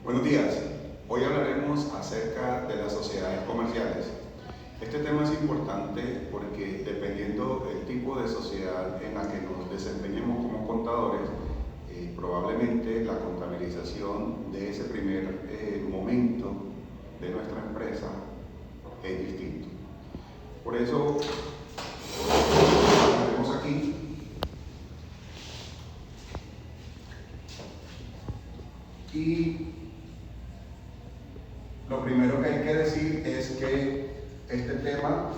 Buenos días. Hoy hablaremos acerca de las sociedades comerciales. Este tema es importante porque dependiendo del tipo de sociedad en la que nos desempeñemos como contadores, probablemente la contabilización de ese primer momento de nuestra empresa es distinto. Por eso, tenemos aquí y lo primero que hay que decir es que este tema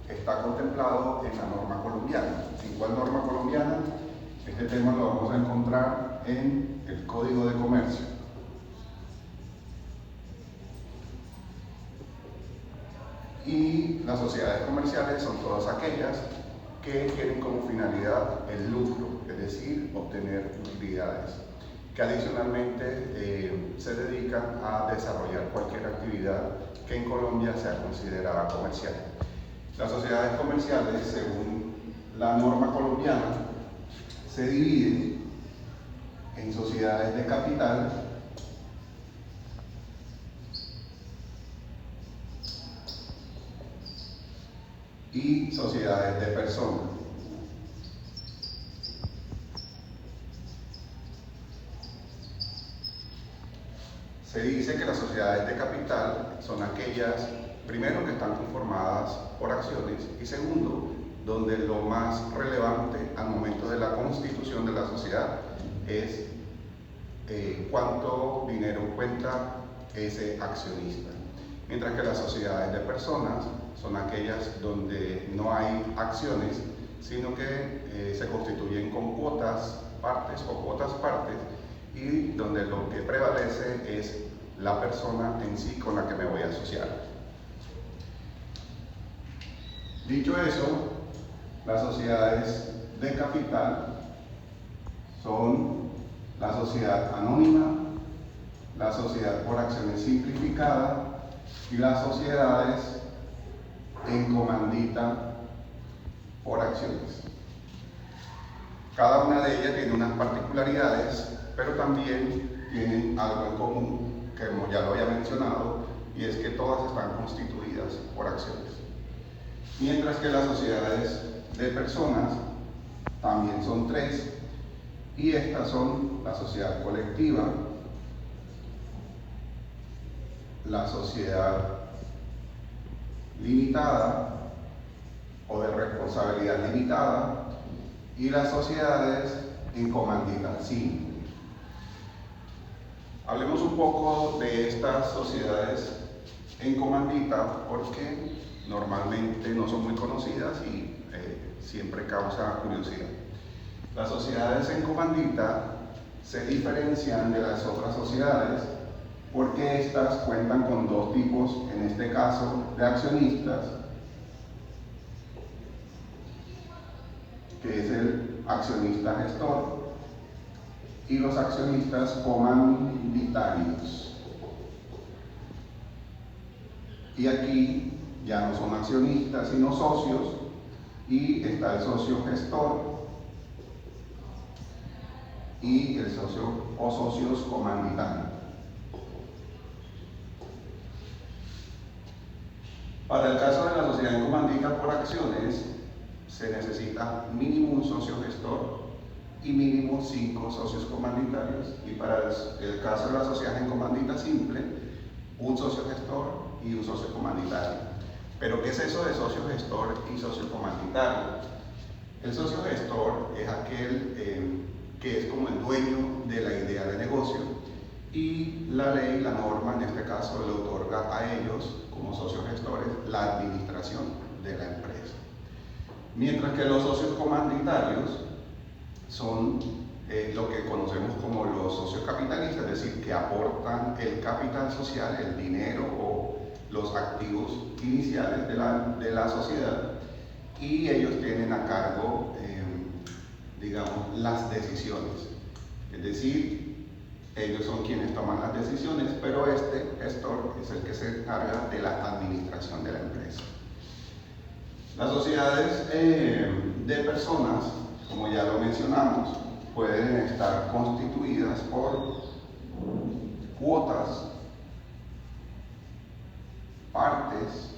está contemplado en la norma colombiana. ¿En cuál norma colombiana? Este tema lo vamos a encontrar en el Código de Comercio. Y las sociedades comerciales son todas aquellas que tienen como finalidad el lucro, es decir, obtener utilidades, que adicionalmente se dedican a desarrollar cualquier actividad que en Colombia sea considerada comercial. Las sociedades comerciales, según la norma colombiana, se dividen en sociedades de capital y sociedades de personas. Se dice que las sociedades de capital son aquellas, primero, que están conformadas por acciones y segundo, donde lo más relevante al momento de la constitución de la sociedad es cuánto dinero cuenta ese accionista. Mientras que las sociedades de personas son aquellas donde no hay acciones, sino que se constituyen con cuotas partes y donde lo que prevalece es la persona en sí con la que me voy a asociar. Dicho eso, las sociedades de capital son la sociedad anónima, la sociedad por acciones simplificada y las sociedades en comandita por acciones. Cada una de ellas tiene unas particularidades, pero también tienen algo en común, que como ya lo había mencionado, y es que todas están constituidas por acciones. Mientras que las sociedades de personas también son tres, y estas son la sociedad colectiva, la sociedad limitada o de responsabilidad limitada y las sociedades en comandita simple. Hablemos un poco de estas sociedades en comandita porque normalmente no son muy conocidas y siempre causa curiosidad. Las sociedades en comandita se diferencian de las otras sociedades porque estas cuentan con dos tipos, en este caso, de accionistas, que es el accionista gestor y los accionistas comanditarios. Y aquí ya no son accionistas sino socios, y está el socio gestor y el socio o socios comandatarios. Para el caso de la sociedad en comandita por acciones, se necesita mínimo un socio gestor y mínimo 5 socios comanditarios, y para el caso de la sociedad en comandita simple, un socio gestor y un socio comanditario. Pero ¿qué es eso de socio gestor y socio comanditario? El socio gestor es aquel que es como el dueño de la idea de negocio, y la ley, la norma en este caso, le otorga a ellos como socios gestores la administración de la empresa. Mientras que los socios comanditarios son lo que conocemos como los socios capitalistas, es decir, que aportan el capital social, el dinero o los activos iniciales de la sociedad, y ellos tienen a cargo, digamos, las decisiones. Es decir, ellos son quienes toman las decisiones, pero este gestor es el que se encarga de la administración de la empresa. Las sociedades de personas, como ya lo mencionamos, pueden estar constituidas por cuotas, partes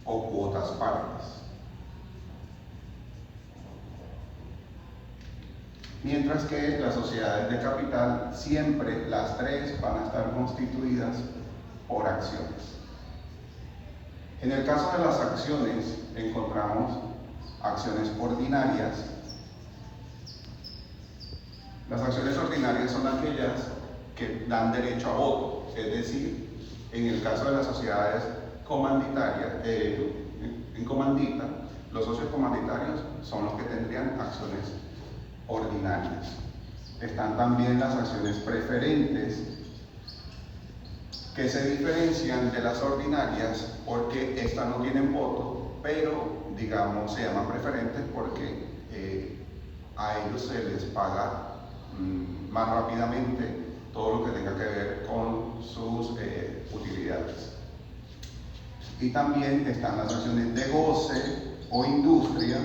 o cuotas partes. Mientras que las sociedades de capital, siempre las tres van a estar constituidas por acciones. En el caso de las acciones, encontramos acciones ordinarias. Las acciones ordinarias son aquellas que dan derecho a voto, es decir, en el caso de las sociedades comanditarias, en comandita, los socios comanditarios son los que tendrían acciones ordinarias. Están también las acciones preferentes, que se diferencian de las ordinarias porque estas no tienen voto, pero digamos se llaman preferentes porque a ellos se les paga más rápidamente todo lo que tenga que ver con sus utilidades. Y también están las acciones de goce o industria,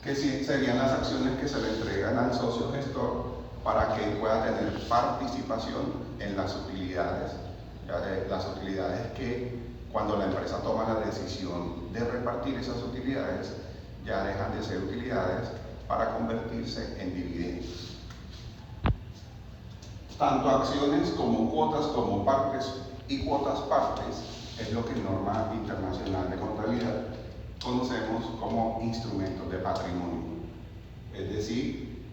que serían las acciones que se le entregan al socio gestor para que él pueda tener participación en las utilidades. Las utilidades que cuando la empresa toma la decisión de repartir esas utilidades, ya dejan de ser utilidades para convertirse en dividendos. Tanto acciones como cuotas, como partes y cuotas partes, es lo que en norma internacional de contabilidad conocemos como instrumentos de patrimonio. Es decir,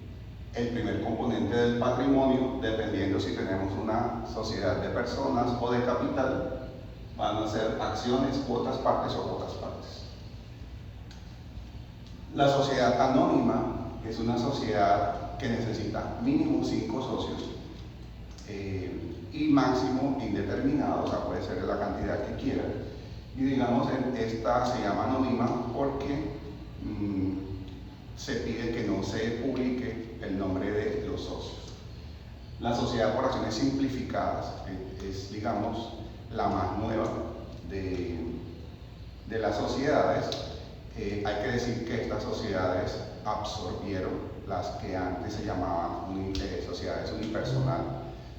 el primer componente del patrimonio, dependiendo si tenemos una sociedad de personas o de capital, van a ser acciones, cuotas partes o cuotas partes. La sociedad anónima es una sociedad que necesita mínimo 5 socios y máximo indeterminado, o sea, puede ser la cantidad que quiera. Y digamos, esta se llama anónima porque se pide que no se publique el nombre de los socios. La sociedad por acciones simplificadas es, digamos, la más nueva de las sociedades. Hay que decir que estas sociedades absorbieron las que antes se llamaban sociedades unipersonales.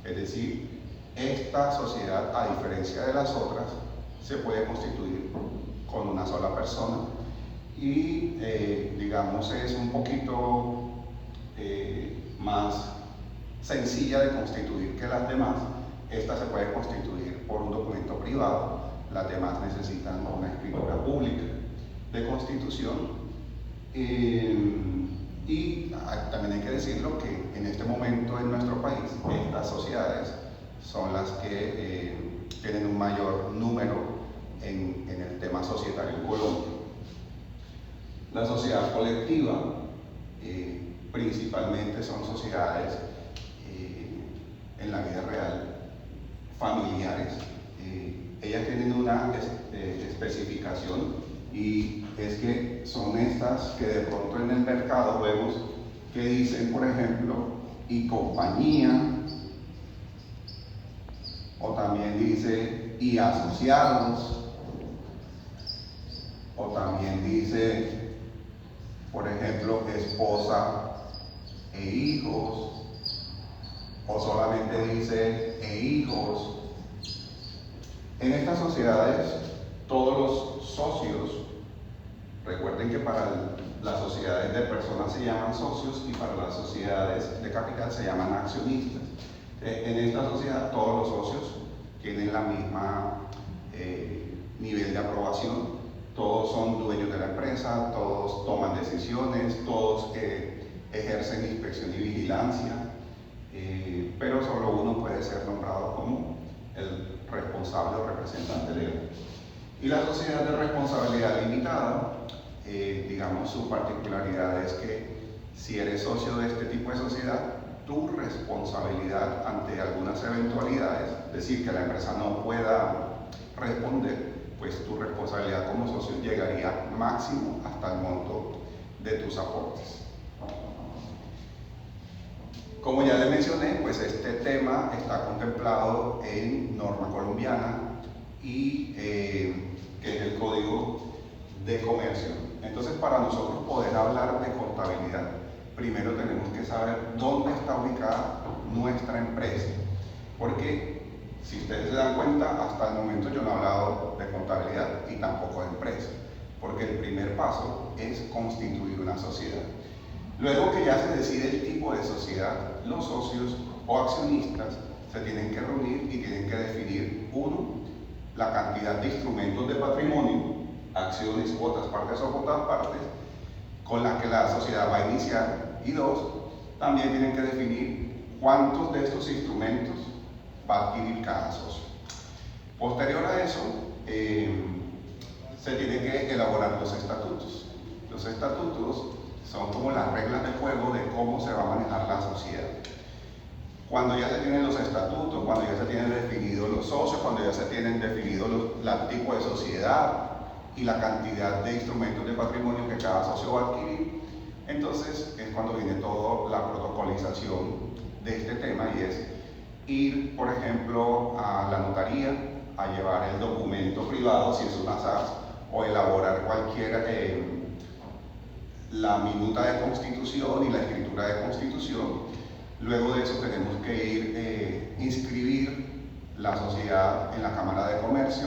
Es decir, esta sociedad, a diferencia de las otras, se puede constituir con una sola persona y digamos es un poquito más sencilla de constituir que las demás. Esta se puede constituir por un documento privado, las demás necesitan una escritura pública de constitución. Y también hay que decirlo que en este momento en nuestro país estas sociedades son las que tienen un mayor número en el tema societario en Colombia. La sociedad colectiva principalmente son sociedades en la vida real, familiares. Ellas tienen una especificación y es que son estas que de pronto en el mercado vemos que dicen, por ejemplo, y compañía, o también dice y asociados, o también dice, por ejemplo, esposa e hijos, o solamente dice e hijos. En estas sociedades, todos los socios, recuerden que para las sociedades de personas se llaman socios y para las sociedades de capital se llaman accionistas. En esta sociedad todos los socios tienen la misma nivel de aprobación, todos son dueños de la empresa, todos toman decisiones, todos ejercen inspección y vigilancia, pero solo uno puede ser nombrado como el responsable o representante legal. Y la sociedad de responsabilidad limitada, digamos, su particularidad es que si eres socio de este tipo de sociedad, tu responsabilidad ante algunas eventualidades, es decir, que la empresa no pueda responder, pues tu responsabilidad como socio llegaría máximo hasta el monto de tus aportes. Como ya le mencioné, pues este tema está contemplado en norma colombiana y que es el Código de Comercio. Entonces, para nosotros poder hablar de contabilidad, primero tenemos que saber dónde está ubicada nuestra empresa. Porque si ustedes se dan cuenta, hasta el momento yo no he hablado de contabilidad y tampoco de empresa. Porque el primer paso es constituir una sociedad. Luego que ya se decide el tipo de sociedad, los socios o accionistas se tienen que reunir y tienen que definir, uno, la cantidad de instrumentos de patrimonio, acciones, cuotas, partes o cuotas partes, con las que la sociedad va a iniciar. Y dos, también tienen que definir cuántos de estos instrumentos va a adquirir cada socio. Posterior a eso, se tienen que elaborar los estatutos. Los estatutos son como las reglas de juego de cómo se va a manejar la sociedad. Cuando ya se tienen los estatutos, cuando ya se tienen definidos los socios, cuando ya se tienen definido el tipo de sociedad y la cantidad de instrumentos de patrimonio que cada socio va a adquirir, entonces es cuando viene toda la protocolización de este tema, y es ir, por ejemplo, a la notaría a llevar el documento privado, si es una SAS, o elaborar cualquier la minuta de constitución y la escritura de constitución. Luego de eso tenemos que ir inscribir la sociedad en la Cámara de Comercio.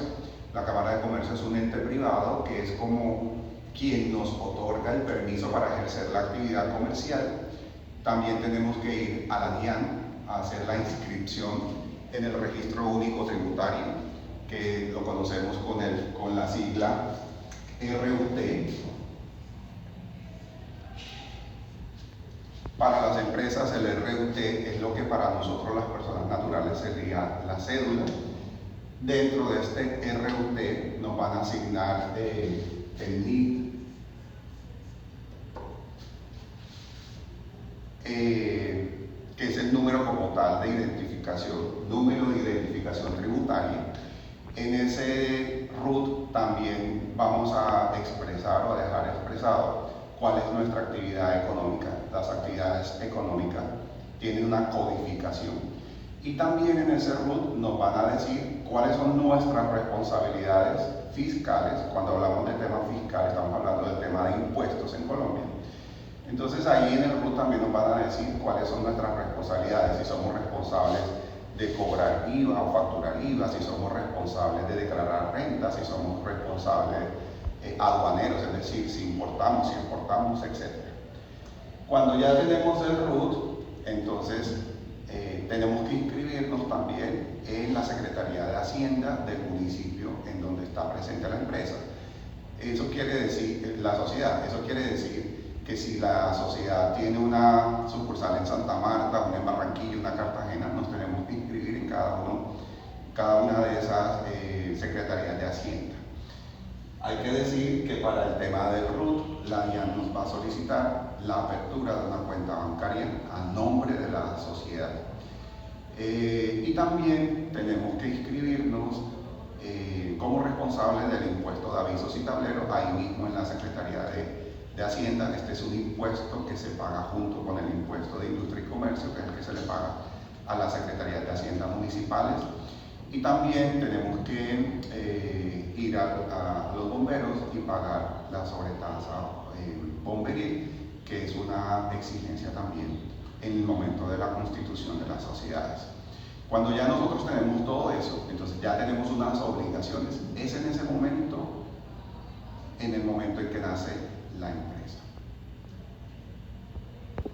La Cámara de Comercio es un ente privado que es como quien nos otorga el permiso para ejercer la actividad comercial. También tenemos que ir a la DIAN a hacer la inscripción en el Registro Único Tributario, que lo conocemos con la sigla RUT. Para las empresas el RUT es lo que para nosotros las personas naturales sería la cédula. Dentro de este RUT nos van a asignar el NIT, que es el número como tal de identificación, número de identificación tributaria. En ese RUT también vamos a expresar o a dejar expresado cuál es nuestra actividad económica. Las actividades económicas tienen una codificación. Y también en ese RUT nos van a decir cuáles son nuestras responsabilidades fiscales. Cuando hablamos de temas fiscales, estamos hablando del tema de impuestos en Colombia. Entonces ahí en el RUT también nos van a decir cuáles son nuestras responsabilidades, si somos responsables de cobrar IVA o facturar IVA, si somos responsables de declarar renta, si somos responsables aduaneros, es decir, si importamos, etc. Cuando ya tenemos el RUT, entonces tenemos que inscribirnos también en la Secretaría de Hacienda del municipio en donde está presente la empresa. Eso quiere decir, la sociedad, eso quiere decir que si la sociedad tiene una sucursal en Santa Marta, una en Barranquilla, una en Cartagena, nos tenemos que inscribir en cada una de esas secretarías de Hacienda. Hay que decir que para el tema del RUT, la DIAN nos va a solicitar la apertura de una cuenta bancaria a nombre de la sociedad. Y también tenemos que inscribirnos como responsables del impuesto de avisos y tableros, ahí mismo en la Secretaría de Hacienda. Este es un impuesto que se paga junto con el impuesto de industria y comercio, que es el que se le paga a las Secretarías de Hacienda municipales. Y también tenemos que ir a los bomberos y pagar la sobretasa bomberil, que es una exigencia también en el momento de la constitución de las sociedades. Cuando ya nosotros tenemos todo eso, entonces ya tenemos unas obligaciones. Es en ese momento, en el momento en que nace la empresa.